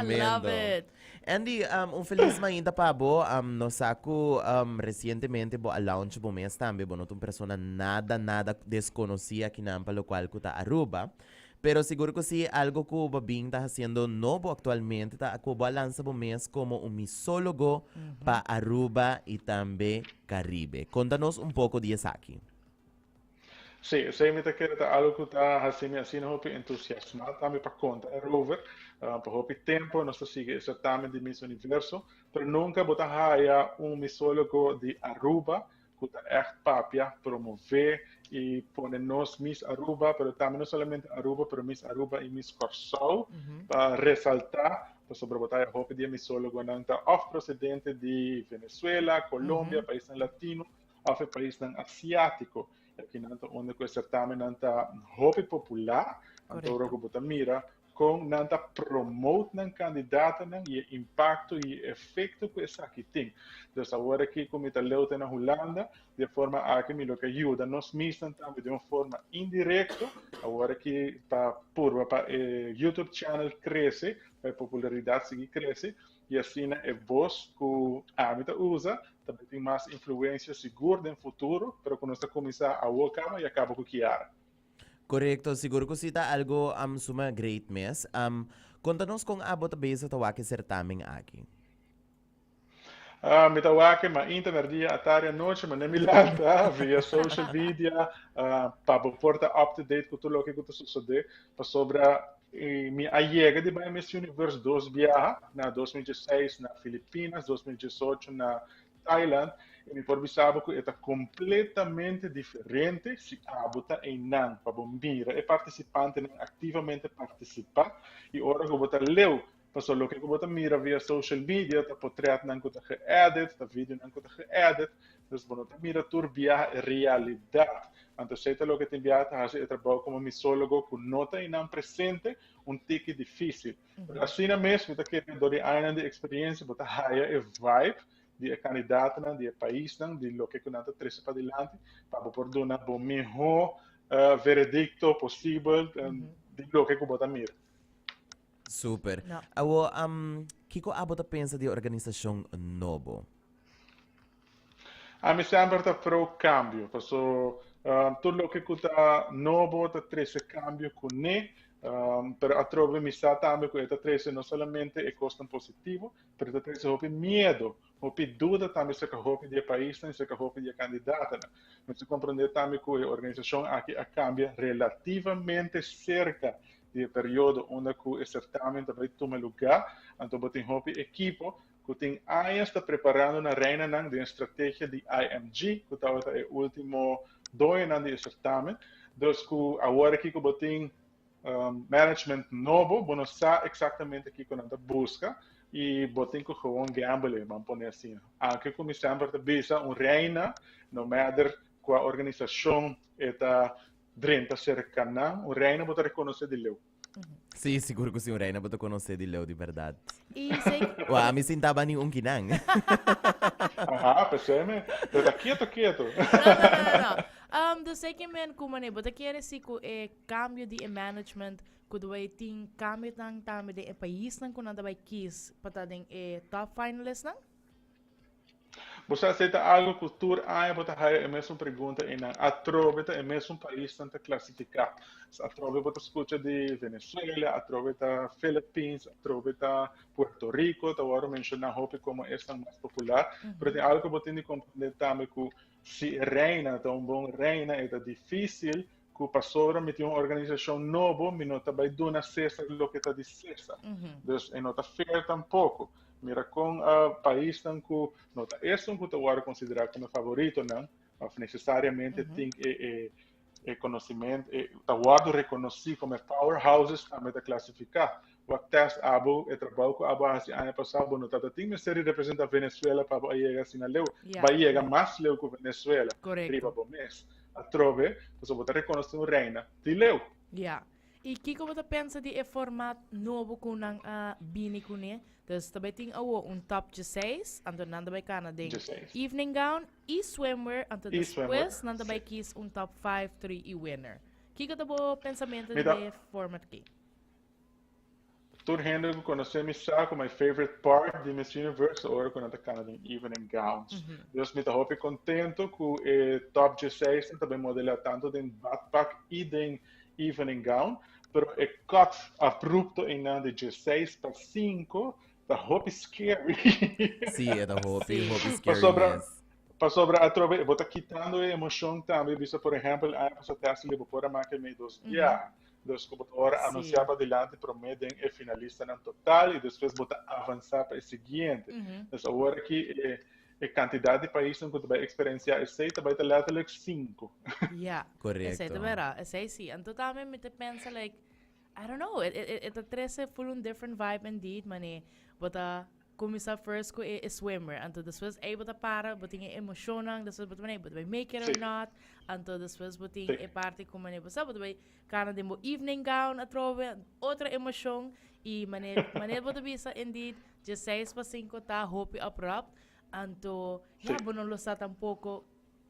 Tremendo. love it. Andy, feliz mainda pa bo, no saco, recientemente bo a launch bo mes tambe, bo no tum persona nada desconocida que nampa lo cual kuta Aruba. Pero seguro que sí, algo que Babing está haciendo nuevo actualmente, está Cuba lanza bo mes como un misólogo pa Aruba y también Caribe. Contanos un poco de eso aquí. Sì, se mi che era algo che assim hopi entusiasmado também para conta é rover, para hopi tempo nós sigue exatamente de Miss Universo, pero nunca botar raia misólogo de Aruba que tá echt papia promover e pôr nos Miss Aruba, pero também não somente Aruba, pero Miss Aruba e Miss Corsol para ressaltar sobre botar a hopi de misólogo não tá off procedente de Venezuela, Colômbia, país latino, off país asiático. Aqui nanta onde que o certamen nanta hobby popular, anto Correcto. oro que mira com nanta promote nan candidato nan e impacto e efeito que essa aqui tem. Então agora aqui como está leuta na Holanda, de forma a que me lo que ajuda nós mistan também de uma forma indireta, agora que para YouTube channel cresce, a popularidade seguir cresce e assim é voz que a Amita usa também tem mais influência segura no futuro, pero quando está começar a workar e acaba com o Kiara. Correcto, seguro que sí está algo suma great mes. Contanos kung abot a base sa tawaki certamen aquí. Mitawake ma internet atari noite, mas nem me lanta via social media, para porta up to date com tudo o que está sucedendo, para sobre minha chegada de Miss Universe 2 viaja na 2016 na Filipinas, 2018 na Thailand, e me percebo que é completamente diferente se abuta em não para bombira e participante não ativamente participar e ora que bota leu passou lo que bota mira via social media tá portrait não que tá edit tá vídeo não que tá edit dus bota mira tur via realidade anto seita lo que te enviar tá fazer trabalho como misólogo com nota e não presente tique difícil assim na mesmo tá que dori aina de experiência bota haya e vibe de candidato de país de lo que nós três para adiante para poder dar o melhor veredicto possível de lo que bota mira. Super. No. Awo, kiko abot a pensa de organização novo? A mim sempre está pro cambio, porque tudo o que está novo está treze cambio com ne, pero a trove mi está também que está treze não somente é custo positivo, pero está treze hopi medo, hopi dúvida também se que hopi de país, se que hopi de candidato, mas se compreender também que a organização aqui a cambia relativamente cerca do período onde o certamen vai tomar lugar, então botem hopi equipo que tem anos está preparando na reina de uma estratégia de IMG, que está o último 2 anos de certamen, então que agora aqui que botem management novo, bom não sabe exatamente aqui que nós busca e botem que gewoon gamble, vamos pôr assim. Aqui como sempre está bisa reina, no matter qual organização está dentro cercana, reina pode reconhecer de leu. Sí, seguro que sí, un reina puedo conocer de Leo de verdad. E sei Wa, mi sintaba ni un kinang. Aha, percebe? Está quieto. não. Do sei que men kumane, bota quer se ko e cambio de management, ko do vai ting cambio tang tame de país nang kunada vai kis pata ding e top finalist nang? Você aceita algo cultura, você é a mesma pergunta e na atrove é mesmo país tenta classificar. Atrove você escuta de Venezuela, atrove da Philippines, atrove da Puerto Rico, tá agora mencionar hope como esta mais popular, mas tem algo que você tem que compreender também que se reina, tá bom reina, é difícil que o pastor me tem uma organização nova, me não vai dar César o que está de César. Então, não está fair tampouco. Mira, com o país que não é um que eu considerar como favorito, não, necessariamente tem conhecimento, eu reconheci como powerhouses também da classificar. O teste abo é trabalho que abo assim ano passado não está tem uma série representa a Venezuela para chegar assim na leu, vai chegar mais leu que Venezuela, riba por mês. A trove, você pode reconhecer uma reina de leu. E kiko bota pensa de format novo kunang bini kunie. Dus também tem top 16, ando nanda by kana ding evening gown e swimwear, ando depois nanda by kis top 5, 3 e winner. Kiko tabo pensamento de format ki? Tur hendo ko conhecer misa ko my favorite part de Miss Universe ora ko nata kana den evening gowns. Dus me tá hopi contento com o top 16 também modela tanto den backpack e den evening gown, pero e cut abrupto em de 16 para 5 tá hopi scary. Sim, é da Hopi, Hopi Pa sobra Scariness. pa sobra atrove, bota quitando a emoção também, visto por exemplo, a essa testa ali por a marca meio dos dia. Dos computadores Sim. anunciava adelante prometem é finalista no total e depois bota avançar para o seguinte. Então agora aqui a quantidade de países que tu vai experienciar esse vai ter letterlijk 5. Yeah. Correcto. Ese é verdade. Ese sí. En total me te pensa like, I don't know, it trece full un different vibe indeed, mane. Bota começar first ko swimmer, anto después bota para, bota tinha emocionang, después bota mane, bota make it or Sí. not, anto después bota Sí. parte ko mane, bota vai kana de mo evening gown atrove, outra emoção e mane bota bisa indeed, 16 pa 5 ta hopi abrupt, anto Sí. ya bono lo sa tampoco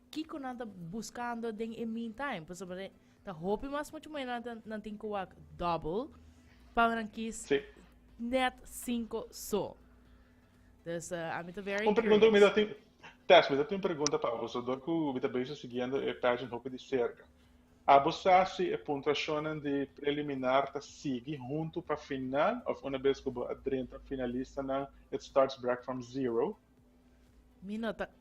Kiko nanta buscando din in meantime. Paso ba ta hopi mas mucho mo nanta nanting kuwak double parang kis Sí. net 5 so. Dus I'm very Uma pergunta, me curious. dá Tess, me dá uma pergunta para você, do que o Vita Beijo seguindo a página roupa de cerca. A Bossassi e pontuação de preliminar tá sigue junto para final, ou uma vez que o adrenta finalista na It Starts Back from Zero.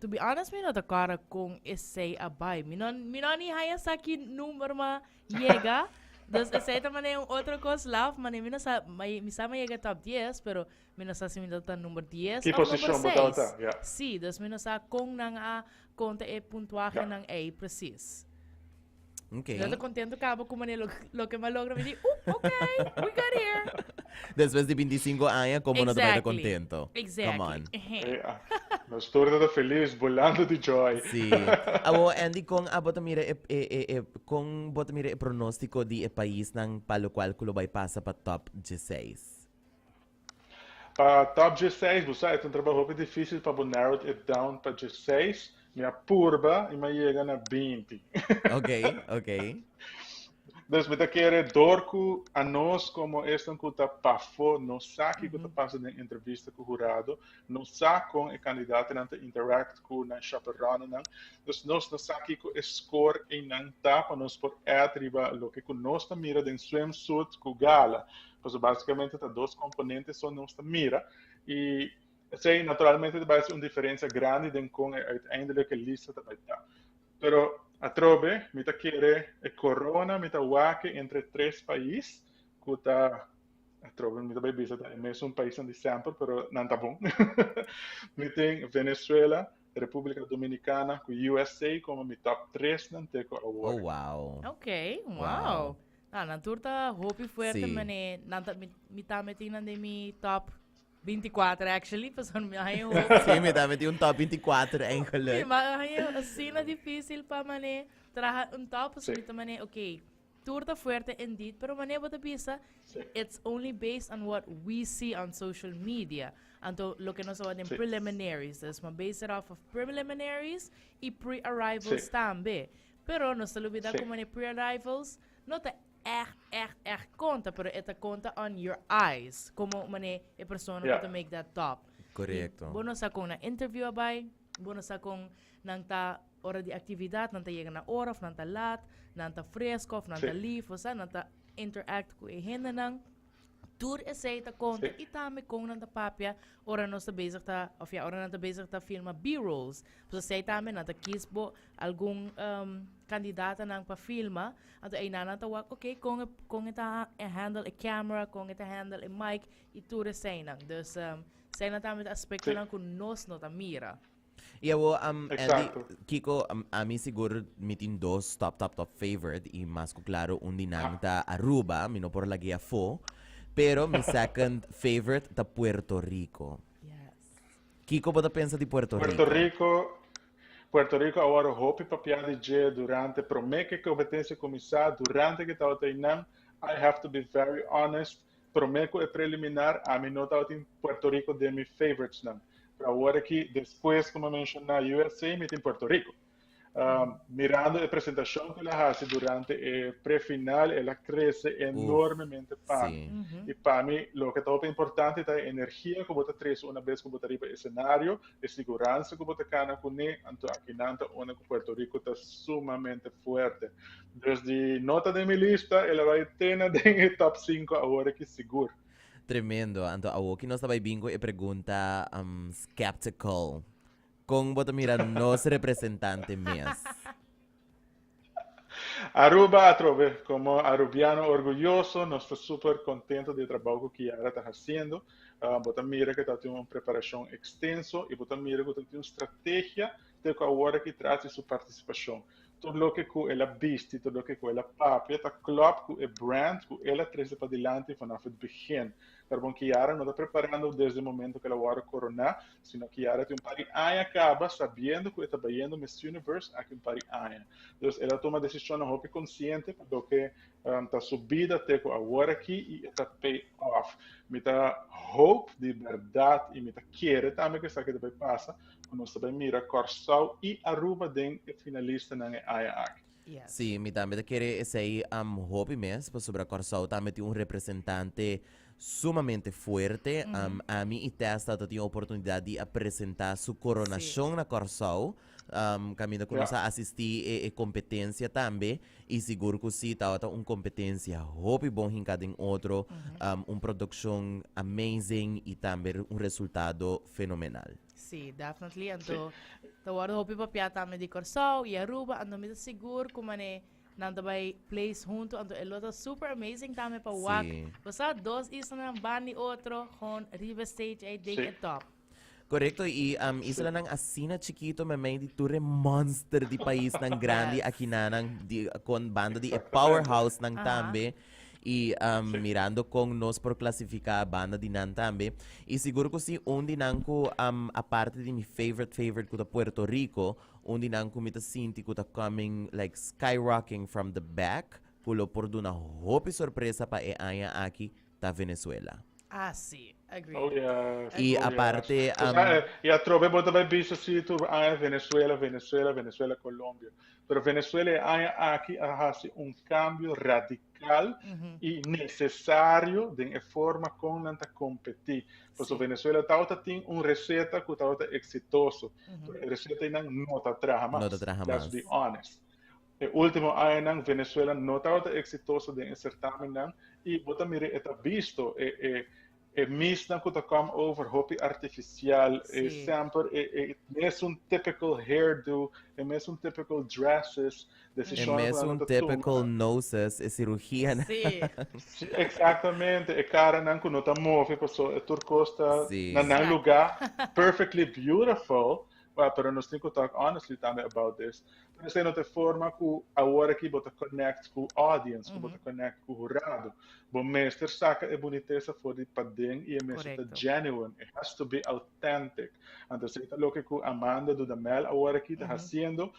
To be honest, minota cara kung essay abay. Minoni haya sa akin numero ma yega. Dus essay tamane yung otro course love. Mane minasa misa yega top 10, pero minasa si minota numero 10 Que o numero posição 6. botar, yeah. Sí, dus minasa kung nang conta e puntuaje Yeah. ng A precis. Ok. Eu tô contento cabo com mane lo que malogra me di. Okay, we got here. Después de 25 años, ¿cómo no te vas a Exactly. contento? Exactly. Come on. Nós todos felizes, bolando de joy. Sí. Abo, Andy, kung abot mire kung bota mire pronóstico di país nang palo qual kulo bay pasa pa top 16. Para top 16, você é um trabalho bem difícil para narrow it down para 16. Minha purba e me chega na 20. Okay, okay. Dus met querer dorku a nós como este que está pafo, não sabe que está passando em entrevista com o jurado, não sabe com o candidato não interact com o chaperone não, dus nós não sabe que o score em não tá para nós por atriba lo que nós tá mira em swimsuit com gala, pois basicamente tá dois componentes só nós tá mira e sei naturalmente vai ser uma diferença grande de com uiteindelijke lista vai estar, pero atrobe, mita quiere corona, mita wake entre três países, que tá atrobe, mita vai bisa, é mesmo país em dezembro, pero não tá bom. Me tem Venezuela, República Dominicana, com USA como mi top 3 não tem com Oh, award. wow. Okay, wow. Wow. Naturta hopi fuerte Sí. mane nanta mitamitin de mi top 24 actually, pason mi ayo. Sí, me dami yung top 24 Okay, eigenlijk. maayo assim na difícil pa mane traha un top Sí. so mane okay. Turta fuerte indeed, pero mane bota bisa, Sí. it's only based on what we see on social media. Anto lo que nos saben Sí. preliminaries, is ma based it off of preliminaries y pre-arrivals Sí. tambe. Pero no se olvida Sí. como mane pre-arrivals, no te echt conta, pero ita conta on your eyes, como mane e persona Yeah. to make that top. Correcto. Bono sa kung na interview abay, bono sa kung nang ta hora de actividad, nang ta llega na oras, nang ta lat, nang ta fresco, nang ta Sí. leaf, o sa, nang ta interact ko ihena nang tour essay ta konta, Sí. itame kung nang ta papya, ora no sa bezig ta, of ya, ora nang ta bezig ta filma B-rolls. So say tame nang ta kisbo algung kandidata nang pa-filma, ato ay nang ta wak, okay, kung ita handle a camera, kung ita handle a mic, iture say nang. Dus, say na tame ta aspekto Sí. nang kung nos no ta mira. Yeah, well, Andy, Exacto. Kiko, a mí siguro mitin dos top favorite y más ko claro un dinamita Aruba, mino por la guía fo, pero mi second favorite ta Puerto Rico. Yes. Kiko, bota pensa di Puerto Rico? Puerto Rico agora hopi papia de G durante promete que competência começar durante que estava treinando. I have to be very honest. Prometo é preliminar. A mim não estava em Puerto Rico de meus favorites não. Para agora que depois como mencionar USA me tem Puerto Rico. mirando la presentación que la hace durante el pre-final, ella crece enormemente para mí. Uhum. Y para mí, lo que es importante es la energía que vos traes una vez que vos arriba el escenario, la seguridad que vos gana con él, aquí nanta una que Puerto Rico está sumamente fuerte. Desde nota de mi lista, ella va a tener de top 5 ahora que seguro. Tremendo. Anto, ako kinasabay bingo e pregunta skeptical. Kung bota mira nos representante mes. Aruba, Atrobe, como arubiano orgulloso, no estoy súper contento del trabajo que Yara está haciendo. Bota mira que está teniendo una preparación extenso y bota mira que está teniendo una estrategia de que ahora que trata su participación. Todo lo que ela viste, todo lo que ela papia, está claro que el brand que ela traz para adelante vanaf het begin. Carbon que Yara não está preparando desde o momento que ela vai coronar, sino que Yara tem pari aia acaba sabendo que está vendo Miss Universe aqui pari aia. Então ela toma decisão na roupa consciente do que está subida até agora aqui e está pay off. Me está hope de verdade e me está querer também que isso que vai passar quando você vai mirar Corsal e Aruba den finalista na aia aqui. Yes. Sí, mi también te quiere ese hobby mes, pues sobre Corsao también tiene un representante sumamente fuerte. A mí y te ha estado teniendo oportunidad de presentar su coronación na Corsao. Camino que nos assistir a competencia também e seguro que sim, tá uma competência hobby bom em cada outro, uma produção amazing e também um resultado fenomenal. Sim, definitely. Então, agora hobby papia também de Corsao e Aruba, então me seguro como é nanda vai place junto, então é outra super amazing também para walk. Você dois isso na bani outro com River Stage aí ding top. Correcto, e isla ng asina chiquito may di ture monster di país ng grande aqui na di con banda di powerhouse ng tambe e mirando kung nos por classificar a banda di nan tambe e siguro ko si undi nang ko a parte di mi favorite ko ta Puerto Rico undi nang ko mita sinti ko ta coming like skyrocketing from the back kulo por duna hopi sorpresa pa e aya aqui ta Venezuela. Ah, sim. Agree. Oh, yeah. E a parte... e a trove bota vai visto se tu Venezuela, Colômbia. Pero Venezuela aqui hace um cambio radical e necessário de forma como ela competir. Porque Venezuela tem uma receita que está exitoso. A receita não está traja mais. Let's be honest. O último ano, Venezuela não está exitoso de certamen e bota mire está visto misdan que come over hopi artificial, sempre é um typical hairdo, é um typical dresses, é um typical noses, é cirurgia. Sim, exatamente, é cara não que não está move, porque é turcosta na lugar perfectly beautiful. Pero nós temos que talk honestly também about this. Mas é outra forma que agora que você connect com o audience, que você connect com o jurado. O mestre saca a boniteza for de padeng e a mestre é genuine. It has to be authentic. Então, se está louco que Amanda do Damel agora que está fazendo,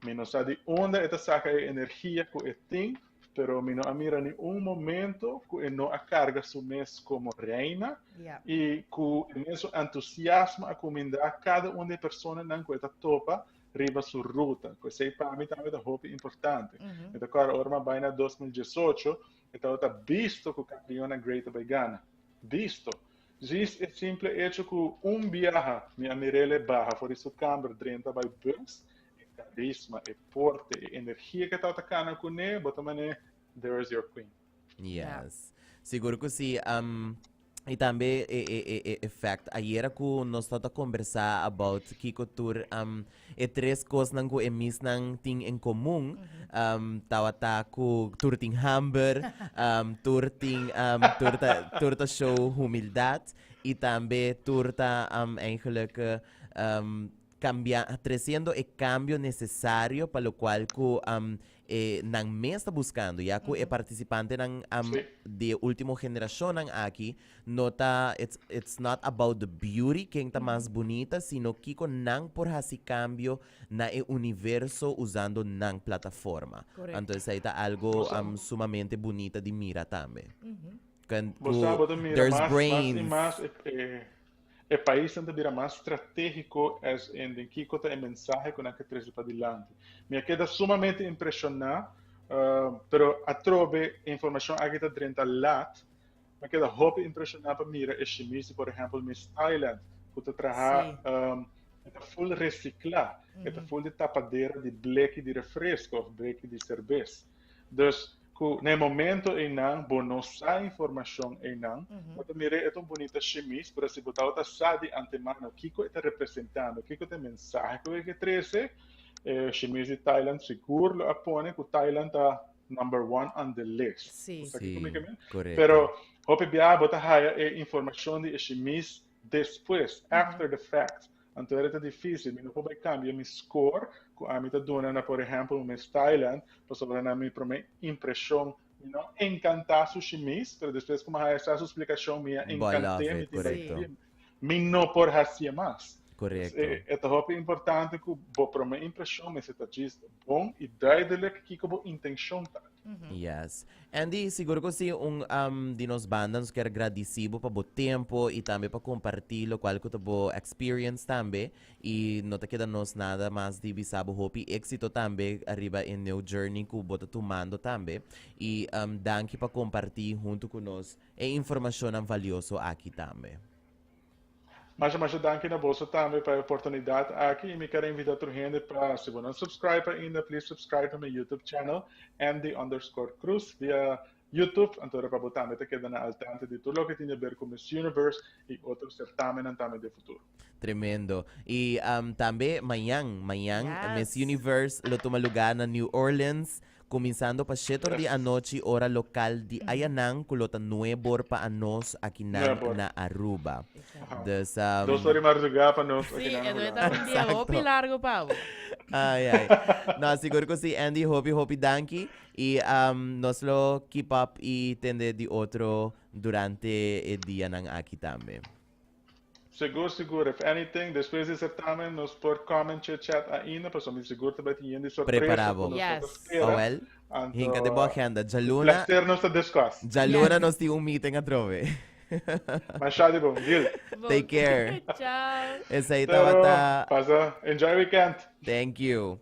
menos sabe onde esta saca a energia que tem, pero me não mira em momento que não a carga su mês como reina e que mesmo entusiasmo a comandar cada uma das pessoas não que está topa riba sua ruta, que sei para mim também é muito importante. Então agora orma vai na 2018, então está visto que o campeão Great Vegana, visto. Diz é simples hecho que viaja, minha mirele barra, por isso câmera 30 vai bus. Carisma, e porte, e energia que está atacando com ele, but também there is your queen. Yes. Siguro que sim. E também, fact, ayer que nós estamos a conversar about Kiko Tour, três coisas que emis nang ting em comum, tawa ta ku tour ting hamburger, tour ting tour show humildade, e também tour ta eigenlijk trazendo o cambio necessário para o qual nang me está buscando, ya que participante ng de última geração ng aqui nota it's not about the beauty quem está mais bonita, sino que nang por hasi cambio na universo usando nang plataforma. Então isso aí tá algo sumamente bonita de mira também. There's brains. o país anda vira mais estratégico em que cota é mensagem com a que traz para adiante. Me queda sumamente impressionado, pero a trove informação aqui está dentro da lat, me queda hope impressionado para mira este mês, por exemplo, Miss Thailand, que está trabalhando está full reciclar, está full de tapadeira de bleque de refresco, ou bleque de cerveja. Dus, no momento em não, bonus a informação em não, mas mire é tão bonita chemise, para se botar outra sabe antemano, o que está representando, o que é mensagem que traz, chemise de Thailand seguro, apone que o Thailand está number 1 on the list. Sim, correto. Pero, hope bia botar a informação de chemise depois, after the fact. Então era difícil, mas não pode cambiar meu score, a minha dona, por exemplo, no Thailand, para sobre a minha impressão, não encantar su chemise, mas depois como essa explicação minha encantei, me não por fazer mais. Correto. É importante que para minha impressão, mas está bom e duidelijk que a intenção tá. Yes. Andy, siguro ko si di nos bandas quero agradecido para o tempo e também para compartilhar o qual que bo experience também e não te queda nos nada mais de bisabo hopi éxito também arriba em new journey que bota tomando também e danke para compartilhar junto com nós e informação valioso aqui também. Mas danke na bolsa também para a oportunidade aqui e me quero invitar a gente para, se você não subscribe ainda, please subscribe para meu YouTube channel, Andy_Cruz, via YouTube, então para botar também queda na altante de tudo o que tem a ver com Miss Universe e outros certamen também de futuro. Tremendo. E também amanhã, Yes. Miss Universe lo toma lugar na New Orleans. Começando pa 7 de anoche, hora local di Ayanang, kulota 9 pa anos aqui na Aruba. Dus, 2 horas madrugada para nós. Sim, é um dia hopi largo, Pablo. Ay. No, siguro ko si Andy, hopi danki. E nos lo keep up e tende di otro durante el dia ng aqui também. Seguro. If anything, depois do certamen, nos por comment, chat ainda, para somos seguro também tinha de surpresa. Preparado. Yes. Well, hinka de boa agenda. Jaluna, Placer nos discuss. Jaluna nos ti meeting a trove. Machado bom, deal. Take care. Ciao. Esa itawata. Pasa, enjoy weekend. Thank you.